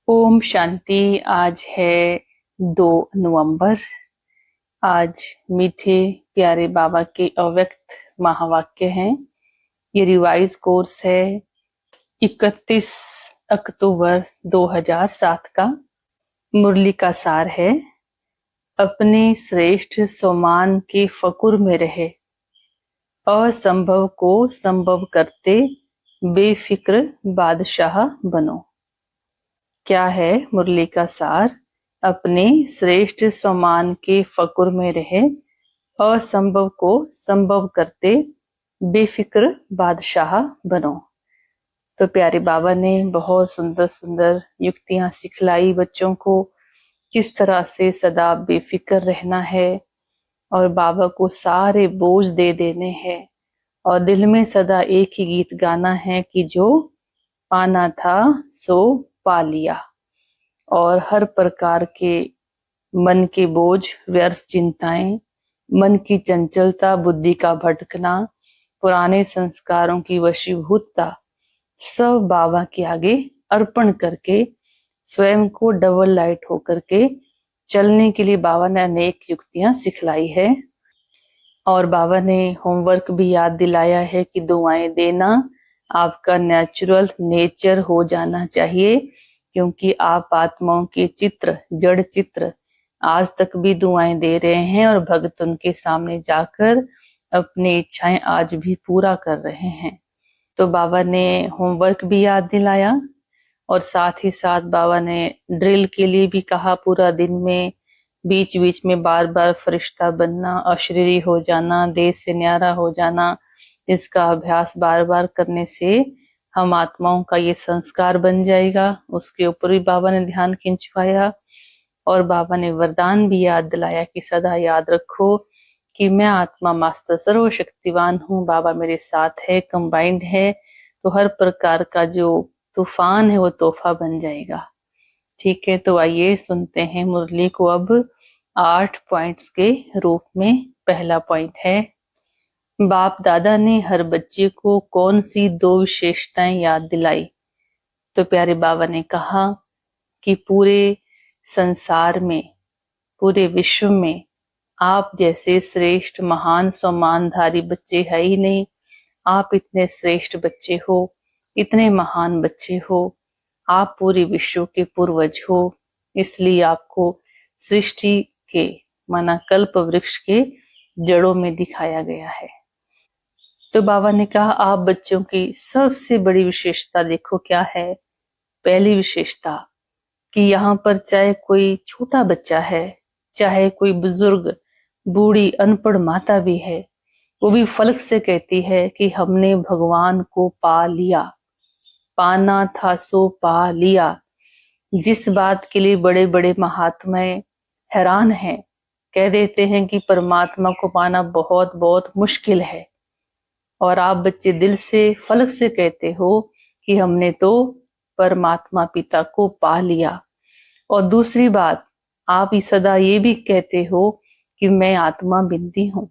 ओम शांति। आज है 2 नवंबर। आज मीठे प्यारे बाबा के अव्यक्त महावाक्य हैं। ये रिवाइज कोर्स है 31 अक्टूबर 2007 का। मुरली का सार है, अपने श्रेष्ठ स्वमान के फकुर में रहे, असंभव को संभव करते बेफिक्र बादशाह बनो। क्या है मुरली का सार? अपने श्रेष्ठ स्वमान के फकुर में रहे, असंभव को संभव करते बेफिक्र बादशाह बनो। तो प्यारे बाबा ने बहुत सुंदर सुंदर युक्तियां सिखलाई बच्चों को, किस तरह से सदा बेफिक्र रहना है और बाबा को सारे बोझ दे देने हैं और दिल में सदा एक ही गीत गाना है कि जो पाना था सो पा लिया। और हर प्रकार के मन के बोझ, व्यर्थ चिंताएं, मन की चंचलता, बुद्धि का भटकना, पुराने संस्कारों की वशीभूतता, सब बाबा के आगे अर्पण करके स्वयं को डबल लाइट होकर के चलने के लिए बाबा ने अनेक युक्तियां सिखलाई है। और बाबा ने होमवर्क भी याद दिलाया है कि दुआएं देना आपका नेचुरल नेचर हो जाना चाहिए, क्योंकि आप आत्माओं के चित्र, जड़ चित्र आज तक भी दुआएं दे रहे हैं और भक्त उनके सामने जाकर अपनी इच्छाएं आज भी पूरा कर रहे हैं। तो बाबा ने होमवर्क भी याद दिलाया और साथ ही साथ बाबा ने ड्रिल के लिए भी कहा। पूरा दिन में बीच बीच में बार बार फरिश्ता बनना, अशरीरी हो जाना, देश से न्यारा हो जाना, इसका अभ्यास बार बार करने से हम आत्माओं का ये संस्कार बन जाएगा। उसके ऊपर भी बाबा ने ध्यान खिंचवाया और बाबा ने वरदान भी याद दिलाया कि सदा याद रखो कि मैं आत्मा मास्टर सर्वशक्तिवान हूँ, बाबा मेरे साथ है, कंबाइंड है, तो हर प्रकार का जो तूफान है वो तोहफा बन जाएगा। ठीक है, तो आइए सुनते हैं मुरली को अब 8 पॉइंट्स के रूप में। पहला पॉइंट है, बाप दादा ने हर बच्चे को कौन सी 2 विशेषताएं याद दिलाई? तो प्यारे बाबा ने कहा कि पूरे संसार में, पूरे विश्व में आप जैसे श्रेष्ठ महान सम्मानधारी बच्चे है ही नहीं। आप इतने श्रेष्ठ बच्चे हो, इतने महान बच्चे हो, आप पूरे विश्व के पूर्वज हो, इसलिए आपको सृष्टि के माना कल्प वृक्ष के जड़ों में दिखाया गया है। तो बाबा ने कहा आप बच्चों की सबसे बड़ी विशेषता देखो क्या है। पहली विशेषता कि यहाँ पर चाहे कोई छोटा बच्चा है, चाहे कोई बुजुर्ग, बूढ़ी, अनपढ़ माता भी है, वो भी फलक से कहती है कि हमने भगवान को पा लिया, पाना था सो पा लिया। जिस बात के लिए बड़े बड़े महात्माएं हैरान हैं, कह देते हैं कि परमात्मा को पाना बहुत बहुत मुश्किल है, और आप बच्चे दिल से, फलक से कहते हो कि हमने तो परमात्मा पिता को पा लिया। और दूसरी बात, आप सदा ये भी कहते हो कि मैं आत्मा बिनती हूँ।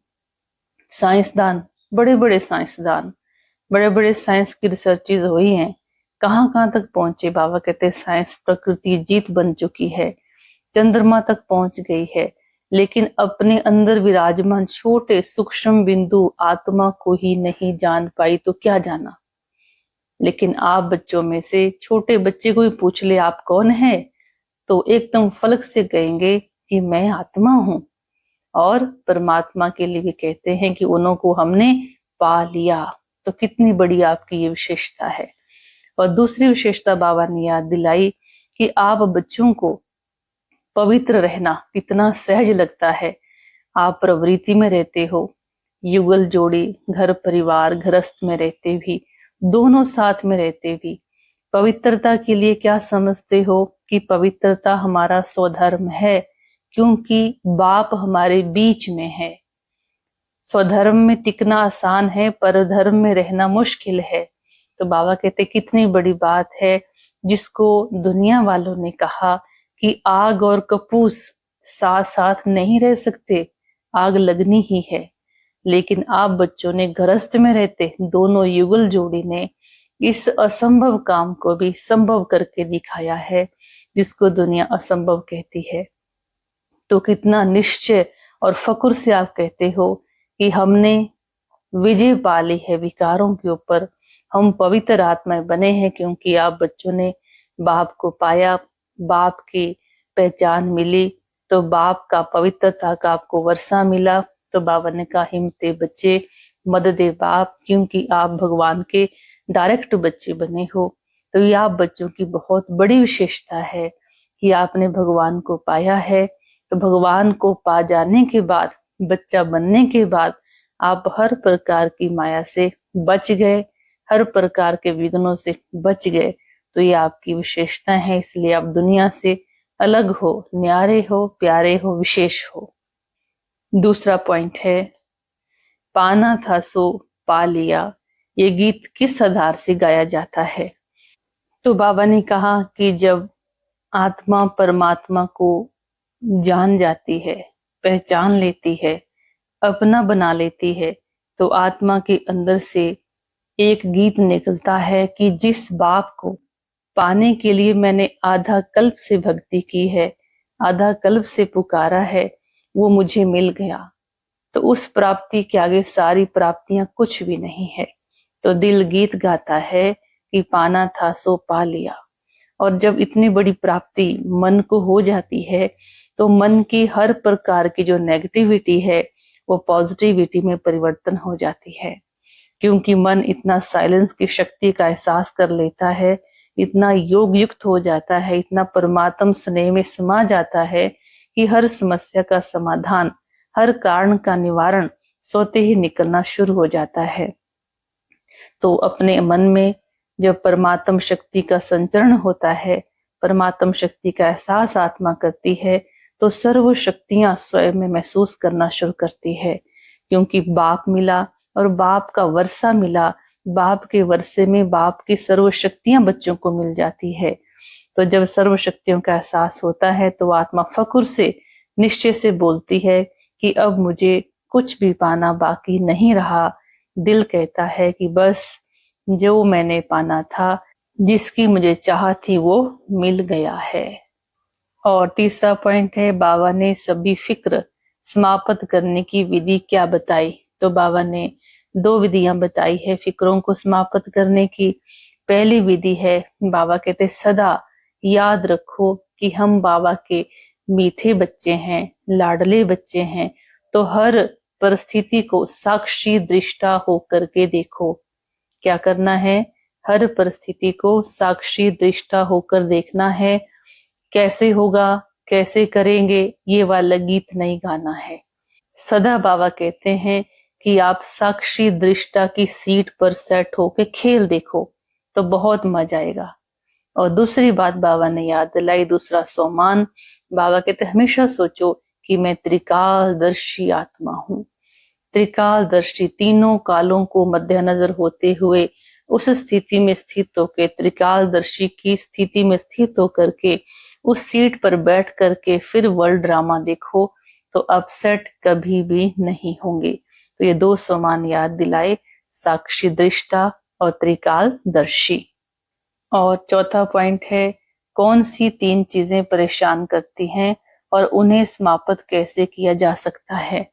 साइंसदान, बड़े बड़े साइंसदान, बड़े बड़े साइंस की रिसर्चेज हुई हैं, कहाँ कहाँ तक पहुंचे। बाबा कहते हैं साइंस प्रकृति जीत बन चुकी है, चंद्रमा तक पहुंच गई है, लेकिन अपने अंदर विराजमान छोटे सूक्ष्म बिंदु आत्मा को ही नहीं जान पाई, तो क्या जाना। लेकिन आप बच्चों में से छोटे बच्चे को भी पूछ ले आप कौन है, तो एकदम फलक से कहेंगे कि मैं आत्मा हूं। और परमात्मा के लिए भी कहते हैं कि उन्हों को हमने पा लिया। तो कितनी बड़ी आपकी ये विशेषता है। और दूसरी विशेषता बाबा ने याद दिलाई कि आप बच्चों को पवित्र रहना कितना सहज लगता है। आप प्रवृत्ति में रहते हो, युगल जोड़ी, घर परिवार गृहस्थ में रहते भी, दोनों साथ में रहते भी पवित्रता के लिए क्या समझते हो कि पवित्रता हमारा स्वधर्म है, क्योंकि बाप हमारे बीच में है। स्वधर्म में टिकना आसान है, परधर्म में रहना मुश्किल है। तो बाबा कहते कितनी बड़ी बात है, जिसको दुनिया वालों ने कहा कि आग और कपूस साथ साथ नहीं रह सकते, आग लगनी ही है। लेकिन आप बच्चों ने गृहस्थ में रहते दोनों युगल जोड़ी ने इस असंभव काम को भी संभव करके दिखाया है, जिसको दुनिया असंभव कहती है। तो कितना निश्चय और फक्र से आप कहते हो कि हमने विजय पा ली है विकारों के ऊपर, हम पवित्र आत्माएं बने हैं, क्योंकि आप बच्चों ने बाप को पाया, बाप की पहचान मिली, तो बाप का पवित्रता का आपको वर्षा मिला। तो बाबा ने कहा, हिम्मते बच्चे, मददे बाप, क्योंकि आप भगवान के डायरेक्ट बच्चे बने हो। तो ये आप बच्चों की बहुत बड़ी विशेषता है कि आपने भगवान को पाया है। तो भगवान को पा जाने के बाद, बच्चा बनने के बाद, आप हर प्रकार की माया से बच गए, हर प्रकार के विघ्नों से बच गए। तो ये आपकी विशेषता है, इसलिए आप दुनिया से अलग हो, न्यारे हो, प्यारे हो, विशेष हो। दूसरा पॉइंट है, पाना था सो पा लिया। ये गीत किस आधार से गाया जाता है? तो बाबा ने कहा कि जब आत्मा परमात्मा को जान जाती है, पहचान लेती है, अपना बना लेती है, तो आत्मा के अंदर से एक गीत निकलता है कि जिस बाप को पाने के लिए मैंने आधा कल्प से भक्ति की है, आधा कल्प से पुकारा है, वो मुझे मिल गया। तो उस प्राप्ति के आगे सारी प्राप्तियां कुछ भी नहीं है। तो दिल गीत गाता है कि पाना था सो पा लिया। और जब इतनी बड़ी प्राप्ति मन को हो जाती है, तो मन की हर प्रकार की जो नेगेटिविटी है वो पॉजिटिविटी में परिवर्तन हो जाती है, क्योंकि मन इतना साइलेंस की शक्ति का एहसास कर लेता है, इतना योग युक्त हो जाता है, इतना परमात्म स्नेह में समा जाता है कि हर समस्या का समाधान, हर कारण का निवारण सोते ही निकलना शुरू हो जाता है। तो अपने मन में जब परमात्म शक्ति का संचरण होता है, परमात्म शक्ति का एहसास आत्मा करती है, तो सर्व शक्तियां स्वयं में महसूस करना शुरू करती है, क्योंकि बाप मिला और बाप का वर्षा मिला। बाप के वर्षे में बाप की सर्व शक्तियां बच्चों को मिल जाती है। तो जब सर्व शक्तियों का एहसास होता है, तो आत्मा फक्र से, निश्चय से बोलती है कि अब मुझे कुछ भी पाना बाकी नहीं रहा। दिल कहता है कि बस जो मैंने पाना था, जिसकी मुझे चाह थी, वो मिल गया है। और तीसरा पॉइंट है, बाबा ने सभी फिक्र समाप्त करने की विधि क्या बताई? तो बाबा ने 2 विधियां बताई है फिक्रों को समाप्त करने की। पहली विधि है, बाबा कहते सदा याद रखो कि हम बाबा के मीठे बच्चे हैं, लाडले बच्चे हैं। तो हर परिस्थिति को साक्षी दृष्टा होकर के देखो। क्या करना है? हर परिस्थिति को साक्षी दृष्टा होकर देखना है। कैसे होगा, कैसे करेंगे, ये वाला गीत नहीं गाना है। सदा बाबा कहते हैं कि आप साक्षी दृष्टा की सीट पर सेट होके खेल देखो, तो बहुत मजा आएगा। और दूसरी बात बाबा ने याद दिलाई, दूसरा सोमान, बाबा कहते हमेशा सोचो कि मैं त्रिकालदर्शी आत्मा हूँ। त्रिकालदर्शी, तीनों कालों को मद्देनजर होते हुए उस स्थिति में स्थित होकर, त्रिकालदर्शी की स्थिति में स्थित होकर के उस सीट पर बैठ करके फिर वर्ल्ड ड्रामा देखो, तो अपसेट कभी भी नहीं होंगे। तो ये 2 सोमान याद दिलाए, साक्षी दृष्टा और त्रिकालदर्शी। और चौथा पॉइंट है, कौन सी 3 चीजें परेशान करती हैं और उन्हें समाप्त कैसे किया जा सकता है?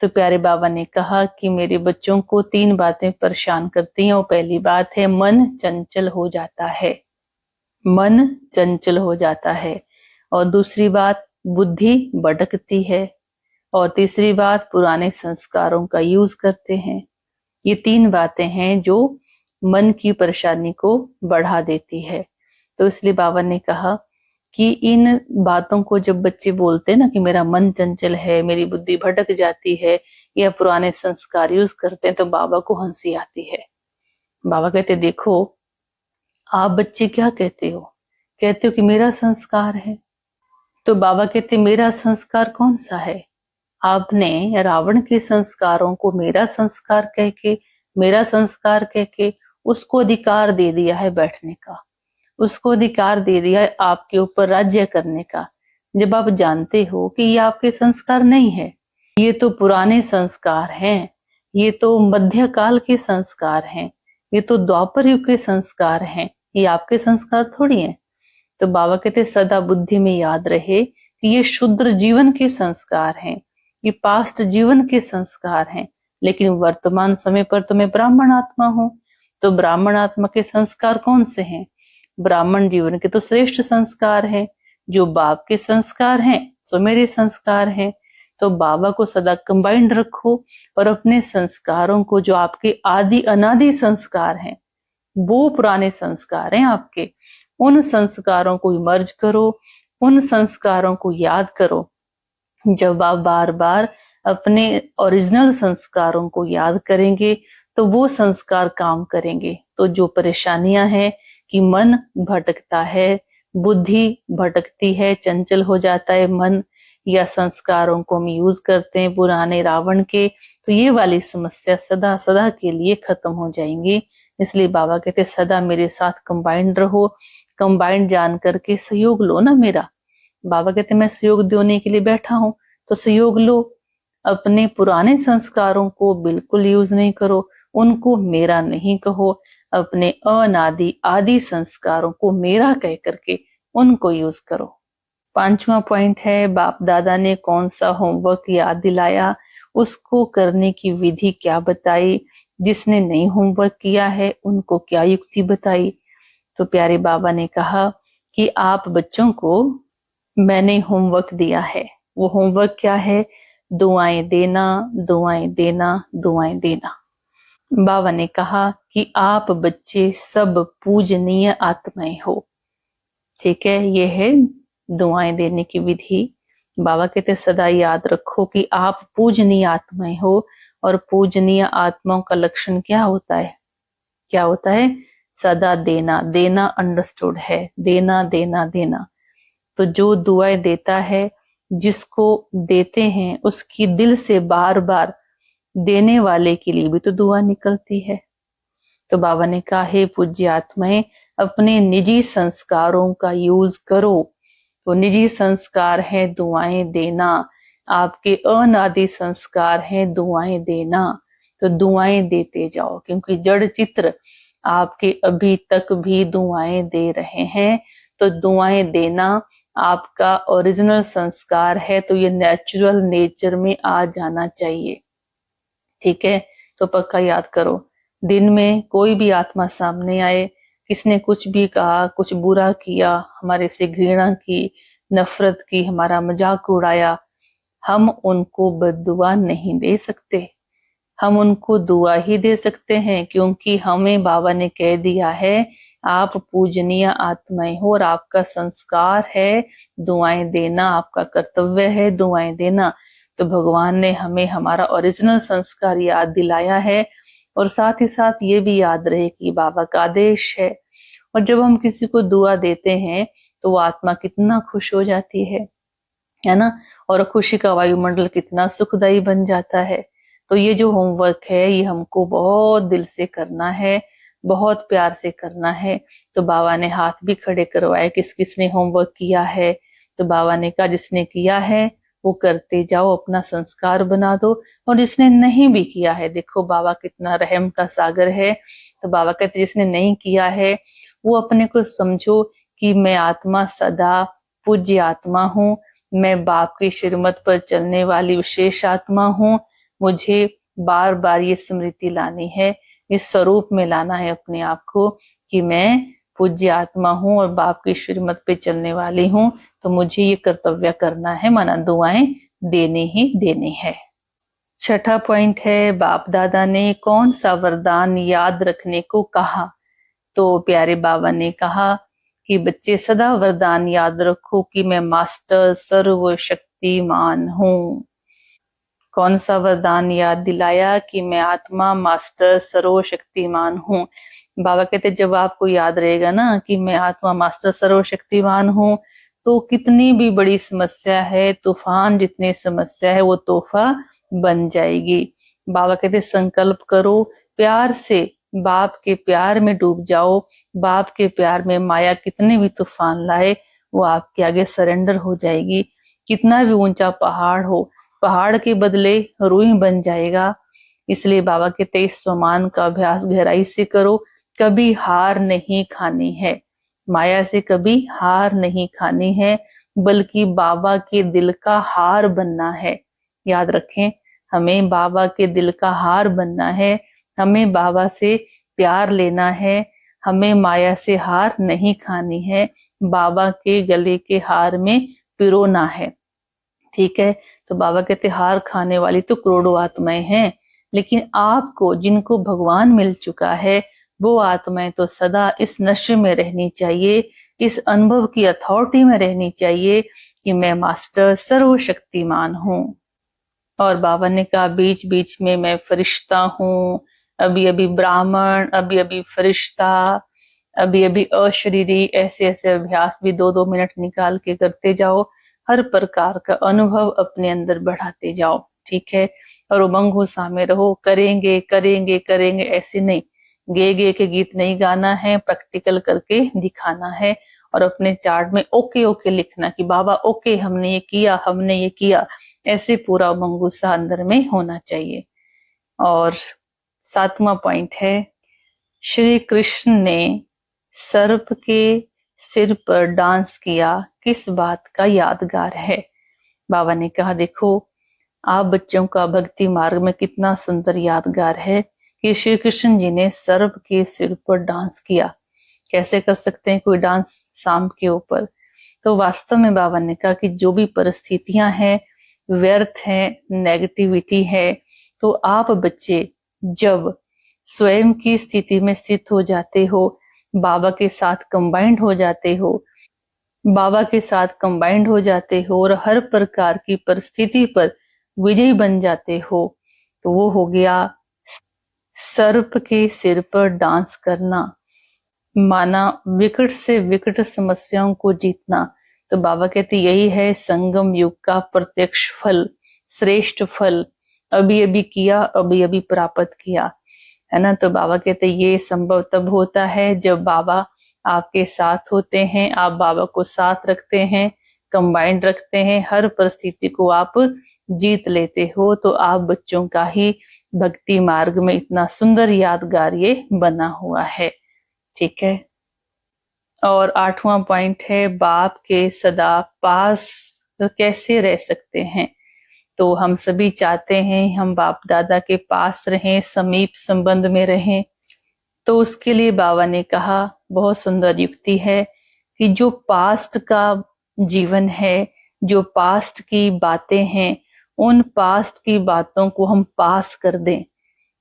तो प्यारे बाबा ने कहा कि मेरे बच्चों को 3 बातें परेशान करती हैं। और पहली बात है, मन चंचल हो जाता है, मन चंचल हो जाता है। और दूसरी बात, बुद्धि भटकती है। और तीसरी बात, पुराने संस्कारों का यूज करते हैं। ये 3 बातें हैं जो मन की परेशानी को बढ़ा देती है। तो इसलिए बाबा ने कहा कि इन बातों को जब बच्चे बोलते हैं ना कि मेरा मन चंचल है, मेरी बुद्धि भटक जाती है, या पुराने संस्कार यूज करते हैं, तो बाबा को हंसी आती है। बाबा कहते देखो, आप बच्चे क्या कहते हो कि मेरा संस्कार है। तो बाबा कहते मेरा संस्कार कौन सा है? आपने रावण के संस्कारों को मेरा संस्कार कह के, मेरा संस्कार कह के उसको अधिकार दे दिया है बैठने का, उसको अधिकार दे दिया है आपके ऊपर राज्य करने का, जब आप जानते हो कि ये आपके संस्कार नहीं है, ये तो पुराने संस्कार हैं, ये तो मध्यकाल के संस्कार हैं, ये तो द्वापर युग के संस्कार हैं, ये आपके संस्कार थोड़ी हैं। तो बाबा कहते सदा बुद्धि में याद रहे कि ये शूद्र जीवन के संस्कार हैं, ये पास्ट जीवन के संस्कार हैं, लेकिन वर्तमान समय पर तो मैं ब्राह्मण आत्मा हूं। तो ब्राह्मण आत्मा के संस्कार कौन से हैं? ब्राह्मण जीवन के तो श्रेष्ठ संस्कार हैं। जो बाप के संस्कार हैं सो मेरे संस्कार हैं। तो बाबा को सदा कंबाइंड रखो और अपने संस्कारों को, जो आपके आदि अनादि संस्कार हैं, वो पुराने संस्कार हैं आपके, उन संस्कारों को इमर्ज करो, उन संस्कारों को याद करो। जब आप बार बार अपने ओरिजिनल संस्कारों को याद करेंगे तो वो संस्कार काम करेंगे। तो जो परेशानियां हैं कि मन भटकता है, बुद्धि भटकती है, चंचल हो जाता है मन, या संस्कारों को हम यूज करते हैं पुराने रावण के, तो ये वाली समस्या सदा सदा के लिए खत्म हो जाएंगी। इसलिए बाबा कहते सदा मेरे साथ कंबाइंड रहो, कंबाइंड जान करके सहयोग लो ना मेरा। बाबा कहते मैं सहयोग देने के लिए बैठा हूं, तो सहयोग लो। अपने पुराने संस्कारों को बिल्कुल यूज नहीं करो, उनको मेरा नहीं कहो, अपने अनादि आदि संस्कारों को मेरा कह करके उनको यूज करो। 5वां पॉइंट है, बाप दादा ने कौन सा होमवर्क याद दिलाया, उसको करने की विधि क्या बताई, जिसने नहीं होमवर्क किया है उनको क्या युक्ति बताई। तो प्यारे बाबा ने कहा कि आप बच्चों को मैंने होमवर्क दिया है। वो होमवर्क क्या है? दुआएं देना, दुआएं देना, दुआएं देना। बाबा ने कहा कि आप बच्चे सब पूजनीय आत्माएं हो। ठीक है, ये है दुआएं देने की विधि। बाबा कहते सदा याद रखो कि आप पूजनीय आत्माएं हो, और पूजनीय आत्माओं का लक्षण क्या होता है? क्या होता है? सदा देना। देना अंडरस्टूड है, देना देना देना। तो जो दुआएं देता है, जिसको देते हैं उसकी दिल से बार बार देने वाले के लिए भी तो दुआ निकलती है। तो बाबा ने कहा हे पूज्य आत्माएं, अपने निजी संस्कारों का यूज करो। तो निजी संस्कार है दुआएं देना, आपके अनादि संस्कार है दुआएं देना। तो दुआएं देते जाओ, क्योंकि जड़ चित्र आपके अभी तक भी दुआएं दे रहे हैं। तो दुआएं देना आपका ओरिजिनल संस्कार है, तो ये नेचुरल नेचर में आ जाना चाहिए। ठीक है, तो पक्का याद करो। दिन में कोई भी आत्मा सामने आए, किसने कुछ भी कहा, कुछ बुरा किया, हमारे से घृणा की, नफरत की, हमारा मजाक उड़ाया, हम उनको बद्दुआ नहीं दे सकते। हम उनको दुआ ही दे सकते हैं, क्योंकि हमें बाबा ने कह दिया है आप पूजनीय आत्माएं हो और आपका संस्कार है दुआएं देना, आपका कर्तव्य है दुआएं देना। तो भगवान ने हमें हमारा ओरिजिनल संस्कार याद दिलाया है, और साथ ही साथ ये भी याद रहे कि बाबा का आदेश है। और जब हम किसी को दुआ देते हैं तो वो आत्मा कितना खुश हो जाती है ना, और खुशी का वायुमंडल कितना सुखदायी बन जाता है। तो ये जो होमवर्क है ये हमको बहुत दिल से करना है, बहुत प्यार से करना है। तो बाबा ने हाथ भी खड़े करवाए, किस किसने होमवर्क किया है। तो बाबा ने कहा जिसने किया है वो करते जाओ, अपना संस्कार बना दो, और जिसने नहीं भी किया है, देखो बाबा कितना रहम का सागर है। तो बाबा कहते जिसने नहीं किया है वो अपने को समझो कि मैं आत्मा सदा पूज्य आत्मा हूँ, मैं बाप की श्रीमत पर चलने वाली विशेष आत्मा हूँ। मुझे बार बार ये स्मृति लानी है, इस स्वरूप में लाना है अपने आप को कि मैं पूज्य आत्मा हूँ और बाप की श्रीमत पे चलने वाली हूँ। तो मुझे ये कर्तव्य करना है, माना दुआएं देने ही देने हैं। 6ठा पॉइंट है, बाप दादा ने कौन सा वरदान याद रखने को कहा। तो प्यारे बाबा ने कहा कि बच्चे सदा वरदान याद रखो कि मैं मास्टर सर्वशक्तिमान हूँ। कौन सा वरदान याद दिलाया? कि मैं आत्मा मास्टर सर्वशक्तिमान हूँ। बाबा कहते जब आपको याद रहेगा ना कि मैं आत्मा मास्टर सर्वशक्तिमान हूँ, तो कितनी भी बड़ी समस्या है, तूफान जितनी समस्या है, वो तोहफा बन जाएगी। बाबा कहते संकल्प करो, प्यार से बाप के प्यार में डूब जाओ। बाप के प्यार में माया कितने भी तूफान लाए वो आपके आगे सरेंडर हो जाएगी। कितना भी ऊंचा पहाड़ हो, पहाड़ के बदले रूई बन जाएगा। इसलिए बाबा कहते इस स्वमान का अभ्यास गहराई से करो। कभी हार नहीं खानी है, माया से कभी हार नहीं खानी है, बल्कि बाबा के दिल का हार बनना है। याद रखें, हमें बाबा के दिल का हार बनना है, हमें बाबा से प्यार लेना है, हमें माया से हार नहीं खानी है, बाबा के गले के हार में पिरोना है। ठीक है, तो बाबा कहते हार खाने वाली तो करोड़ों आत्माएं हैं, लेकिन आपको जिनको भगवान मिल चुका है वो आत्माएं तो सदा इस नशे में रहनी चाहिए, इस अनुभव की अथॉरिटी में रहनी चाहिए कि मैं मास्टर सर्वशक्तिमान हूँ। और बाबा ने कहा बीच बीच में मैं फरिश्ता हूँ, अभी अभी ब्राह्मण, अभी अभी फरिश्ता, अभी अभी अशरीरी, ऐसे ऐसे अभ्यास भी 2-2 मिनट निकाल के करते जाओ। हर प्रकार का अनुभव अपने अंदर बढ़ाते जाओ। ठीक है, और उमंग उत्साह में रहो, करेंगे करेंगे करेंगे ऐसे नहीं, गे गे के गीत नहीं गाना है, प्रैक्टिकल करके दिखाना है। और अपने चार्ट में ओके ओके लिखना कि बाबा ओके हमने ये किया, हमने ये किया, ऐसे पूरा उमंग उत्साह अंदर में होना चाहिए। और 7वां पॉइंट है, श्री कृष्ण ने सर्प के सिर पर डांस किया, किस बात का यादगार है। बाबा ने कहा देखो आप बच्चों का भक्ति मार्ग में कितना सुंदर यादगार है कि श्री कृष्ण जी ने सर्प के सिर पर डांस किया। कैसे कर सकते हैं कोई डांस सांप के ऊपर। तो वास्तव में बाबा ने कहा कि जो भी परिस्थितियां हैं व्यर्थ है, नेगेटिविटी है, तो आप बच्चे जब स्वयं की स्थिति में स्थित हो जाते हो, बाबा के साथ कंबाइंड हो जाते हो, बाबा के साथ कंबाइंड हो जाते हो और हर प्रकार की परिस्थिति पर विजयी बन जाते हो, तो वो हो गया सर्प के सिर पर डांस करना, माना विकट से विकट समस्याओं को जीतना। तो बाबा कहते यही है संगम युग का प्रत्यक्ष फल, श्रेष्ठ फल, अभी अभी किया, अभी अभी प्राप्त किया, है ना। तो बाबा कहते ये संभव तब होता है जब बाबा आपके साथ होते हैं, आप बाबा को साथ रखते हैं, कंबाइंड रखते हैं, हर परिस्थिति को आप जीत लेते हो। तो आप बच्चों का ही भक्ति मार्ग में इतना सुंदर यादगार ये बना हुआ है। ठीक है, और 8वां पॉइंट है बाप के सदा पास कैसे रह सकते हैं। तो हम सभी चाहते हैं हम बाप दादा के पास रहें, समीप संबंध में रहें। तो उसके लिए बाबा ने कहा बहुत सुंदर युक्ति है कि जो पास्ट का जीवन है, जो पास्ट की बातें हैं, उन पास्ट की बातों को हम पास कर दें।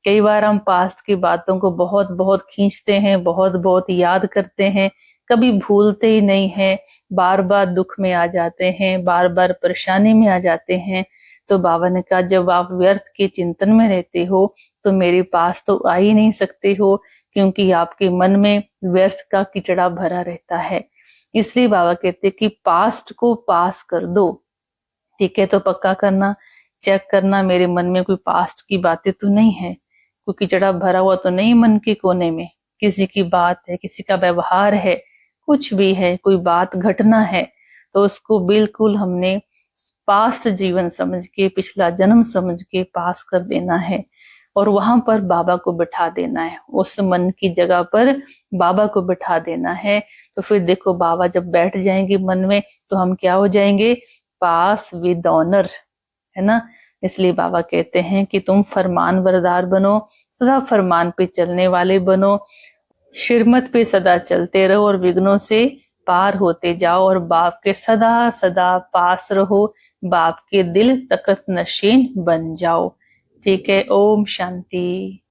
कई बार हम पास्ट की बातों को बहुत बहुत खींचते हैं, बहुत बहुत याद करते हैं, कभी भूलते ही नहीं है, बार बार दुख में आ जाते हैं, बार बार परेशानी में आ जाते हैं। तो बाबा ने कहा जब आप व्यर्थ के चिंतन में रहते हो तो मेरे पास तो आ ही नहीं सकते हो, क्योंकि आपके मन में व्यर्थ का कीचड़ा भरा रहता है। इसलिए बाबा कहते कि पास्ट को पास कर दो। ठीक है, तो पक्का करना, चेक करना मेरे मन में कोई पास्ट की बातें तो नहीं है, कोई कीचड़ा भरा हुआ तो नहीं मन के कोने में, किसी की बात है, किसी का व्यवहार है, कुछ भी है, कोई बात घटना है, तो उसको बिल्कुल हमने पास्ट जीवन समझ के, पिछला जन्म समझ के पास कर देना है और वहां पर बाबा को बिठा देना है, उस मन की जगह पर बाबा को बिठा देना है। तो फिर देखो बाबा जब बैठ जाएंगे मन में तो हम क्या हो जाएंगे, पास विद ऑनर, है ना। इसलिए बाबा कहते हैं कि तुम फरमान बरदार बनो, सदा फरमान पे चलने वाले बनो, शिरमत पे सदा चलते रहो और विघ्नों से पार होते जाओ और बाप के सदा सदा पास रहो, बाप के दिल तख्त नशीन बन जाओ। ठीक है, ओम शांति।